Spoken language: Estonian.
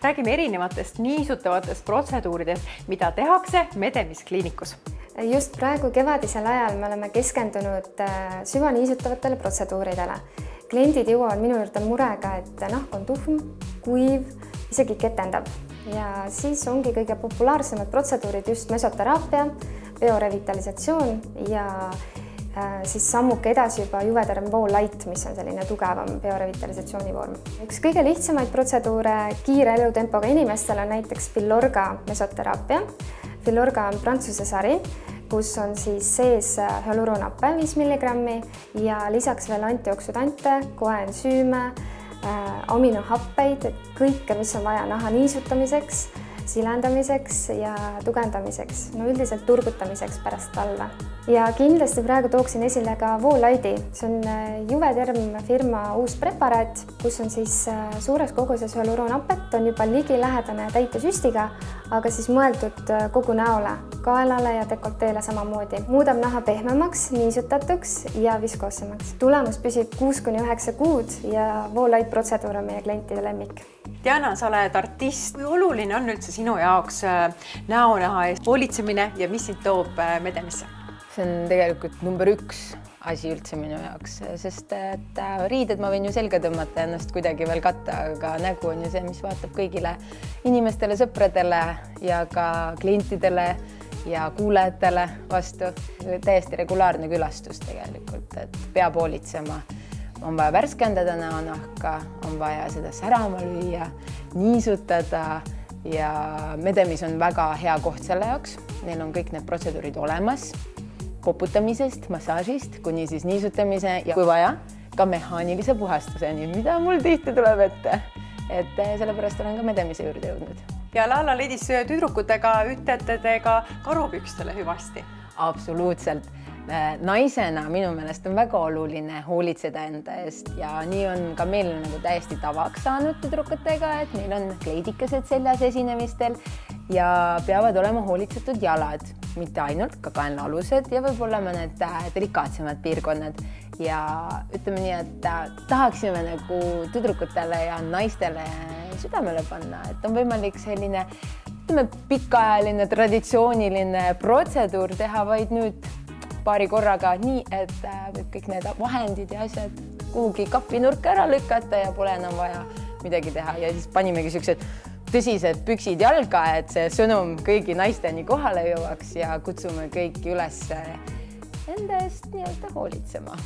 Räägime erinevatest niisutavatest protseduuridest, mida tehakse Medemiskliinikus. Just praegu kevadisel ajal me oleme keskendunud süvaniisutavatele protseduuridele. Kliendid jõuavad minu juurde murega, et nahk on tuhm, kuiv, isegi ketendab. Ja siis ongi kõige populaarsemad protseduurid just mesoteraapia, biorevitalisatsioon ja siis sammuke edasi juba Juvederm Wool-Lite, mis on selline tugevam biorevitalisatsiooni vorm. Üks kõige lihtsamaid protseduure kiire elutempoga inimestel on näiteks Filorga mesoteraapia. Filorga on prantsuse sari, kus on siis sees hyaluronappe 5 mg ja lisaks veel antioksüdante, koensüüme, aminohappeid, kõike, mis on vaja naha niisutamiseks, silendamiseks ja tugevdamiseks, no üldiselt turgutamiseks pärast talve. Ja kindlasti praegu tooksin esile ka Wool-Lite'i. See on Juvederm firma uus preparaat, kus on siis suures koguses hyaluronappet, on juba ligilähedane täitesüstiga, aga siis mõeldud kogu näole, kaelale ja dekolteele samamoodi. Muudab naha pehmemaks, niisutatuks ja viskoossemaks. Tulemus püsib 6–9 kuud ja Wool-Lite protseduur on meie klientide lemmik. Diana, sa oled artist. Kui oluline on üldse sinu jaoks näonaha eest hoolitsemine ja mis sind toob Medemisse? See on tegelikult number 1 asi üldse minu jaoks, sest et riided ma võin ju selga tõmmata ennast kuidagi veel katta, aga nägu on ju see, mis vaatab kõigile inimestele, sõpradele ja ka klientidele ja kuulajatele vastu. Täiesti regulaarne külastus tegelikult, et peab hoolitsema. On vaja värskendada näonahka, on vaja seda särama lüüa, niisutada ja Medemis on väga hea koht selle jaoks. Neil on kõik need protseduurid olemas, koputamisest, massaažist, kuni siis niisutamise ja kui vaja, ka mehaanilise puhastuseni, mida mul tihti tuleb ette. Et sellepärast olen ka Medemise juurde jõudnud. Ja Lalla leidis tüdrukutega ütlete te ka karupükstele hüvasti? Absoluutselt. Naisena minu meelest on väga oluline hoolitseda enda eest ja nii on ka meil nagu täiesti tavaks saanud tüdrukutega, et meil on kleidikesed seljas esinemistel ja peavad olema hoolitsetud jalad, mitte ainult, ka kaenlaalused ja võib-olla mõned delikaatsemad piirkonnad. Ja ütleme nii, et tahaksime nagu tüdrukutele ja naistele südamele panna, et on võimalik selline pikaajaline, traditsiooniline protseduur teha vaid nüüd paari korraga nii, et võib kõik need vahendid ja asjad kuhugi kapinurka ära lükata ja pole enam vaja midagi teha. Ja siis panimegi sellised tõsised püksid jalga, et see sõnum kõigi naisteni kohale jõuaks ja kutsume kõiki üles enda eest nii-öelda hoolitsema.